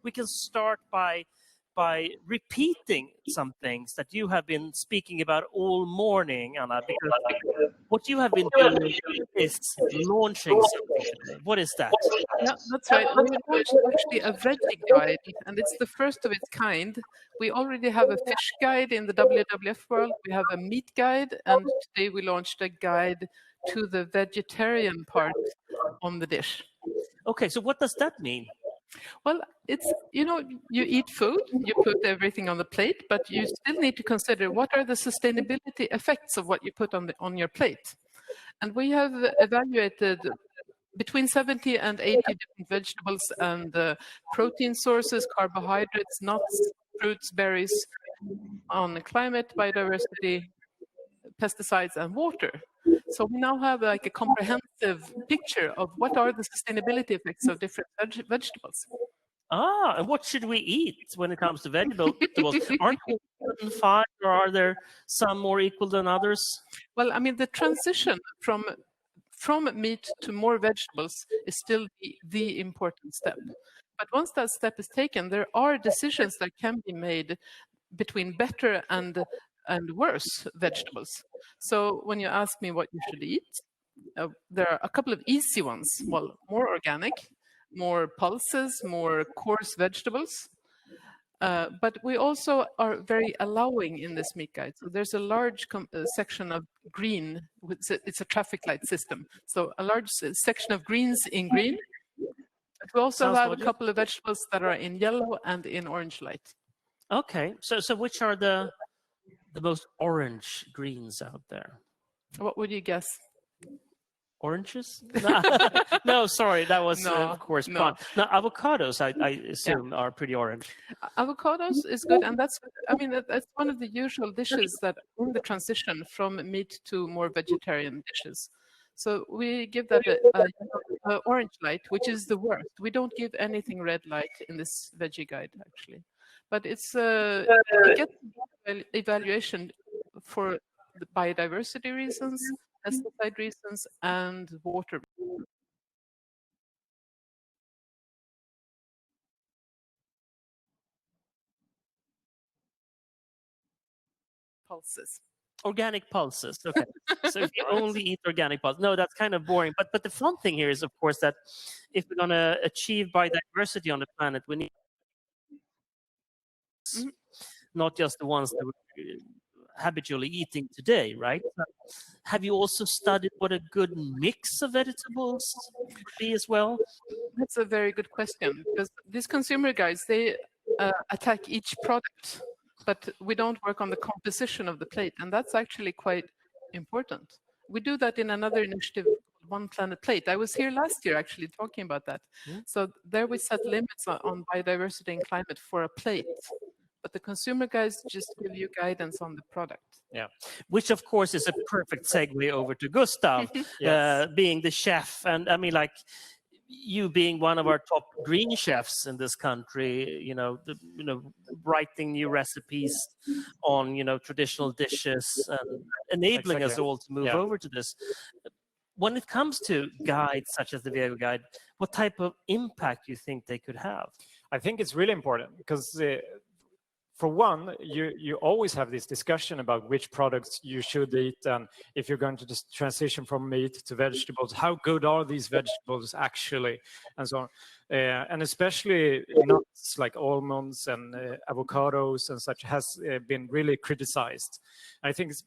we can start by repeating some things that you have been speaking about all morning, Anna, because what you have been doing is launching something today. What is that? Yeah, that's right. We launched actually a veggie guide, and it's the first of its kind. We already have a fish guide in the WWF world. We have a meat guide, and today we launched a guide to the vegetarian part on the dish. Okay, so what does that mean? Well, it's, you eat food, you put everything on the plate, but you still need to consider what are the sustainability effects of what you put on your plate. And we have evaluated between 70 and 80 different vegetables and protein sources, carbohydrates, nuts, fruits, berries on climate, biodiversity, pesticides, and water. So we now have like a comprehensive picture of what are the sustainability effects of different vegetables. Ah, and what should we eat when it comes to vegetables? Aren't we equal in 5, or are there some more equal than others? Well, I mean, the transition from meat to more vegetables is still the important step. But once that step is taken, there are decisions that can be made between better and worse vegetables. So when you ask me what you should eat, there are a couple of easy ones. Well, more organic, more pulses, more coarse vegetables. But we also are very allowing in this meat guide. So there's a large section of green. It's a traffic light system. So a large section of greens in green. We also have a couple of vegetables that are in yellow and in orange light. Okay, so which are the most orange greens out there? What would you guess? Oranges? No, sorry, that was of course no. Now, avocados, I assume, are pretty orange. Avocados is good, and that's one of the usual dishes that in the transition from meat to more vegetarian dishes. So we give that a orange light, which is the worst. We don't give anything red light in this veggie guide, actually. But it gets evaluation for the biodiversity reasons, pesticide reasons, and water. Pulses. Organic pulses. Okay. So if you only eat organic pulses, no, that's kind of boring. But the fun thing here is, of course, that if we're going to achieve biodiversity on the planet, we need not just the ones that we're habitually eating today, right? Have you also studied what a good mix of vegetables would be as well? That's a very good question, because these consumer guides, they attack each product, but we don't work on the composition of the plate, and that's actually quite important. We do that in another initiative, One Planet Plate. I was here last year actually talking about that. So there we set limits on biodiversity and climate for a plate. But the consumer guides just give you guidance on the product. Yeah, which of course is a perfect segue over to Gustav, being the chef. And I mean, like, you being one of our top green chefs in this country, writing new recipes on, traditional dishes and enabling us all to move over to this. When it comes to guides such as the Vego Guide, what type of impact do you think they could have? I think it's really important because for one, you always have this discussion about which products you should eat, and if you're going to just transition from meat to vegetables, how good are these vegetables actually, and so on. And especially nuts like almonds and avocados and such has been really criticized. I think it's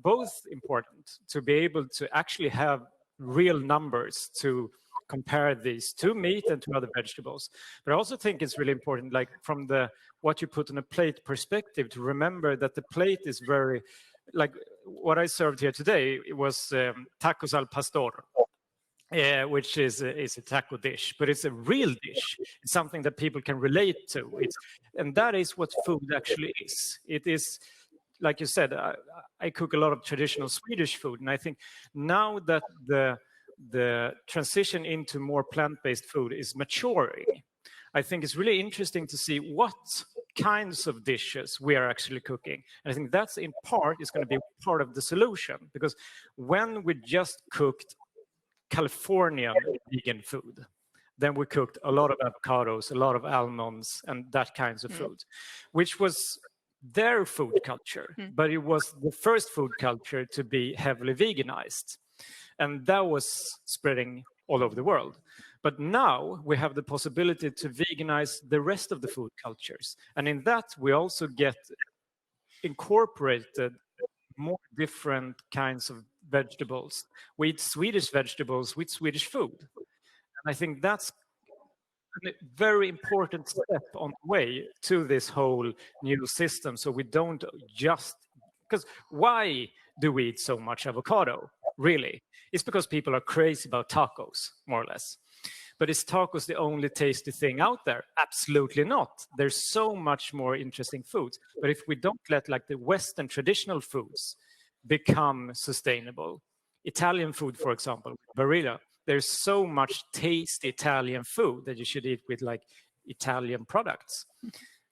both important to be able to actually have real numbers to compare these to meat and to other vegetables. But I also think it's really important, like from the what you put on a plate perspective, to remember that the plate is very, like what I served here today, it was tacos al pastor, which is a taco dish, but it's a real dish. It's something that people can relate to. And that is what food actually is. It is, like you said, I cook a lot of traditional Swedish food, and I think now that the transition into more plant-based food is maturing, I think it's really interesting to see what kinds of dishes we are actually cooking. And I think that's in part is going to be part of the solution, because when we just cooked Californian vegan food, then we cooked a lot of avocados, a lot of almonds, and that kinds of food, which was their food culture, but it was the first food culture to be heavily veganized. And that was spreading all over the world. But now we have the possibility to veganize the rest of the food cultures. And in that, we also get incorporated more different kinds of vegetables. We eat Swedish vegetables with Swedish food. And I think that's a very important step on the way to this whole new system. So we don't just, because why do we eat so much avocado, really? It's because people are crazy about tacos, more or less. But is tacos the only tasty thing out there? Absolutely not. There's so much more interesting foods. But if we don't let like the Western traditional foods become sustainable, Italian food, for example, Barilla, there's so much tasty Italian food that you should eat with like Italian products,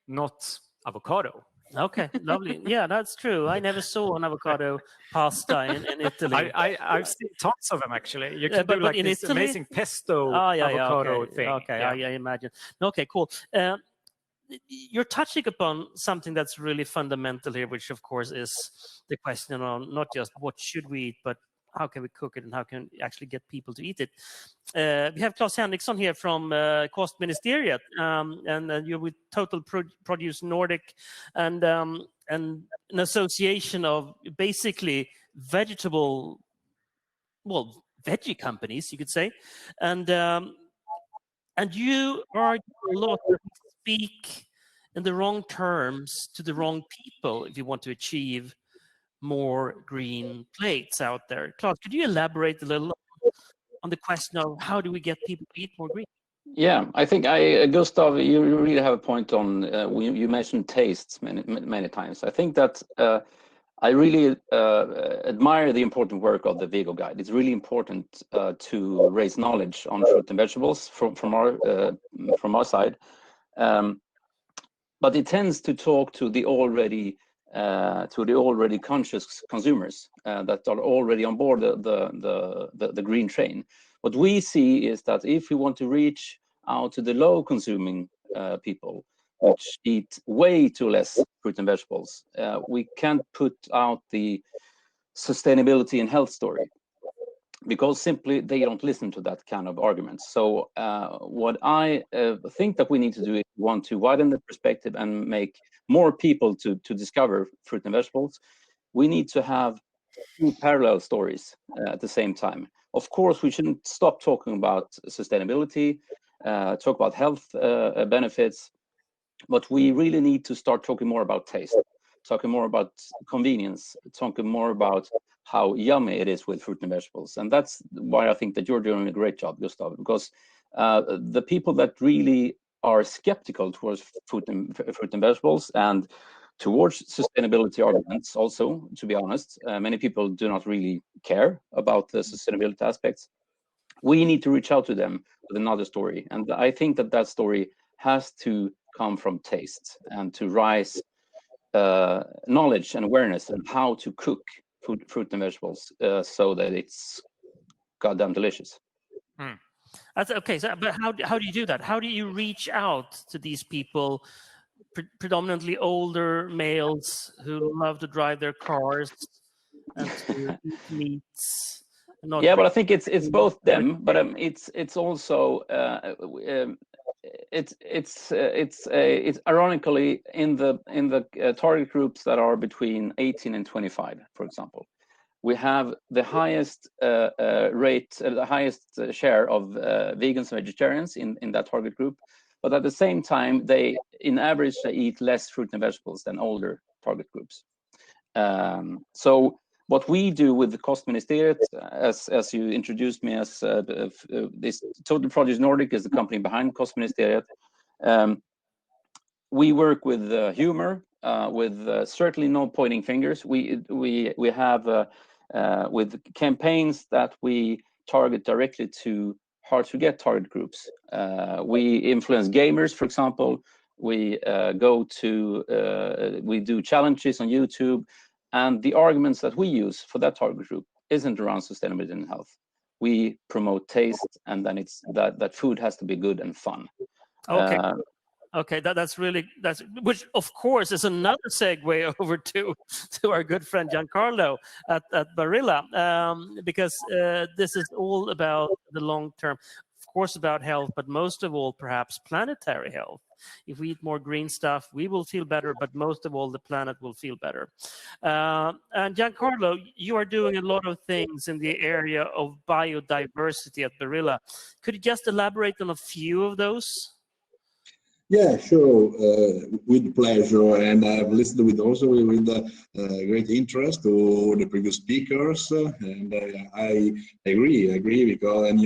not avocado. Okay, lovely. Yeah, that's true. I never saw an avocado pasta in Italy. I've seen tons of them, actually. You can do like this Italy? Amazing pesto avocado thing. Okay, yeah. I imagine. Okay, cool. You're touching upon something that's really fundamental here, which of course is the question on not just what should we eat, but how can we cook it and how can we actually get people to eat it? We have Claes Henriksson here from Kostministeriet, and you're with Total Produce Nordic, and an association of basically veggie companies, you could say, and you argue a lot that we speak in the wrong terms to the wrong people if you want to achieve more green plates out there. Claes, could you elaborate a little on the question of how do we get people to eat more green? Yeah, I think Gustav, you really have a point on. You mentioned tastes many times. I think that I really admire the important work of the Vego Guide. It's really important to raise knowledge on fruit and vegetables from our side, but it tends to talk to the already conscious consumers that are already on board the green train. What we see is that if we want to reach out to the low consuming people, which eat way too less fruit and vegetables, we can't put out the sustainability and health story because simply they don't listen to that kind of arguments. So what I think that we need to do is want to widen the perspective and make more people to discover fruit and vegetables. We need to have two parallel stories at the same time. Of course, we shouldn't stop talking about sustainability, talk about health benefits, but we really need to start talking more about taste, talking more about convenience, talking more about how yummy it is with fruit and vegetables. And that's why I think that you're doing a great job, Gustav, because the people that really are skeptical towards fruit and vegetables and towards sustainability arguments also, to be honest, many people do not really care about the sustainability aspects. We need to reach out to them with another story. And I think that story has to come from taste and to rise knowledge and awareness on how to cook fruit and vegetables so that it's goddamn delicious. That's okay. So, but how do you do that? How do you reach out to these people, predominantly older males who love to drive their cars and to eat meats? Yeah, but I think it's both them, but it's also it's ironically in the target groups that are between 18 and 25, for example. We have the highest the highest share of vegans and vegetarians in that target group, but at the same time, they eat less fruit and vegetables than older target groups. So what we do with the Kostministeriet, as you introduced me as this Total Produce Nordic is the company behind Kostministeriet. We work with humor, with certainly no pointing fingers. We have with campaigns that we target directly to hard to get target groups. We influence gamers, for example. We we do challenges on YouTube. And the arguments that we use for that target group isn't around sustainability and health. we promote taste, and then it's that food has to be good and fun. Okay. Okay, that's which of course is another segue over to our good friend Giancarlo at Barilla, because this is all about the long term, of course, about health, but most of all, perhaps planetary health. If we eat more green stuff, we will feel better, but most of all, the planet will feel better. And Giancarlo, you are doing a lot of things in the area of biodiversity at Barilla. Could you just elaborate on a few of those? Yeah, sure, with pleasure, and I've listened with great interest to the previous speakers, and I agree because, and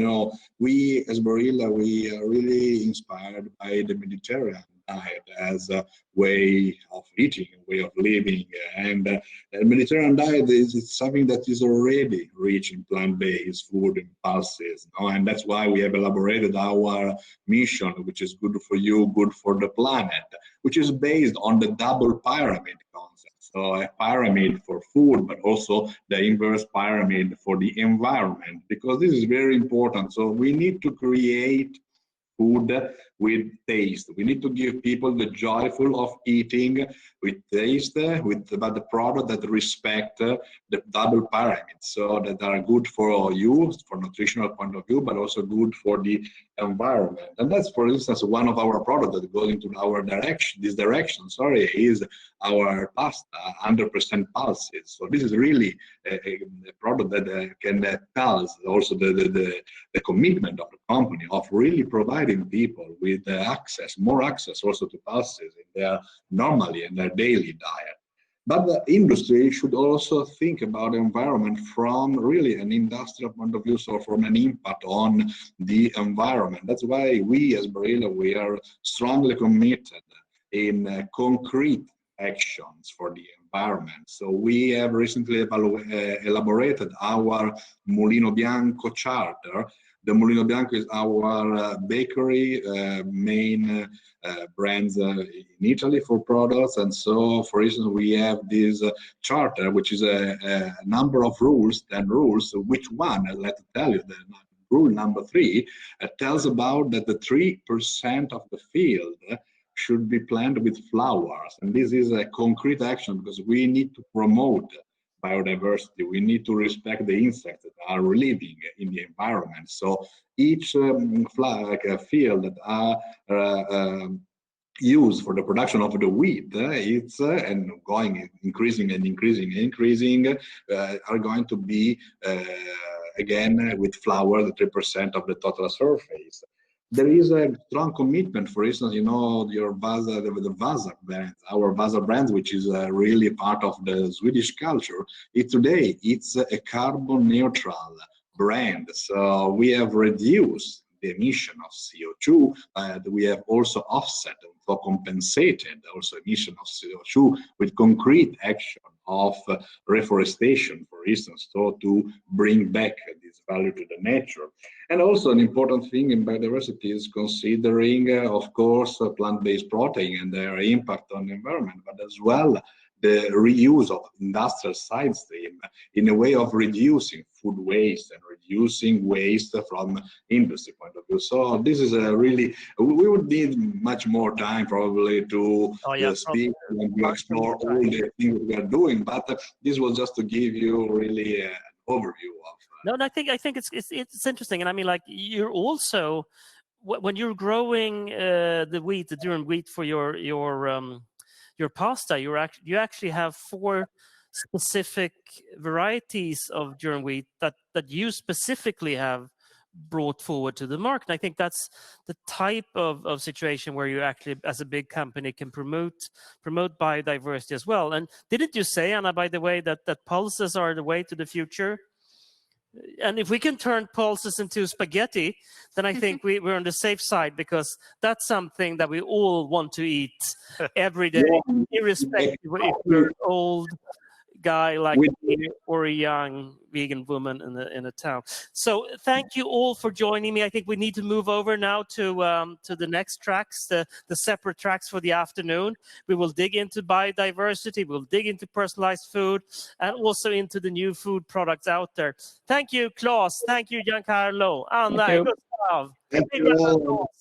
we as Barilla, we are really inspired by the Mediterranean diet as a way of eating, a way of living, and the Mediterranean diet is something that is already rich in plant-based food and pulses, and that's why we have elaborated our mission, which is good for you, good for the planet, which is based on the double pyramid concept. So a pyramid for food, but also the inverse pyramid for the environment, because this is very important. So we need to create food with taste. We need to give people the joyful of eating with taste, about the product that respect the double pyramid, so that are good for you, for nutritional point of view, but also good for the environment. And that's, for instance, one of our products that goes into our direction. This direction, is our pasta, 100% pulses. So this is really a product that can tell us also the commitment of the company of really providing people with more access also to pulses in their normally in their daily diet. But the industry should also think about the environment from really an industrial point of view, so from an impact on the environment. That's why we as Barilla, we are strongly committed in concrete actions for the environment. So we have recently elaborated our Mulino Bianco charter. The Mulino Bianco is our bakery main brands in Italy for products. And so, for instance, we have this charter, which is a number of rules, 10 rules, which one, I'd like to tell you, the rule number 3 tells about that the 3% of the field should be planted with flowers. And this is a concrete action because we need to promote biodiversity. We need to respect the insects that are living in the environment. So each field that are used for the production of the wheat, it's and going increasing are going to be again with flower, the 3% of the total surface. There is a strong commitment, for instance, your Vasa, the Vasa brand, our Vasa brand, which is really part of the Swedish culture. Today it's a carbon neutral brand. So we have reduced the emission of CO2. We have also offset or compensated also emission of CO2 with concrete action of reforestation, for instance, so to bring back this value to the nature. And also an important thing in biodiversity is considering, of course, plant-based protein and their impact on the environment, but as well the reuse of industrial side stream in a way of reducing food waste and reducing waste from industry point of view. So this is a really, we would need much more time probably to speak and to explore all the things we are doing, but this was just to give you really an overview of. No, I think it's interesting, and I mean, like, you're also, when you're growing the durum wheat for your pasta, you actually have 4 specific varieties of durum wheat that you specifically have brought forward to the market. And I think that's the type of situation where you actually, as a big company, can promote biodiversity as well. And didn't you say, Anna, by the way, that pulses are the way to the future? And if we can turn pulses into spaghetti, then I think we're on the safe side, because that's something that we all want to eat every day, irrespective if we're old, guy like me or a young vegan woman in a town. So thank you all for joining me. I think we need to move over now to the next tracks, the separate tracks for the afternoon. We will dig into biodiversity, we'll dig into personalized food, and also into the new food products out there. Thank you, Claes. Thank you, Giancarlo, Anna, Gustav. Thank you all.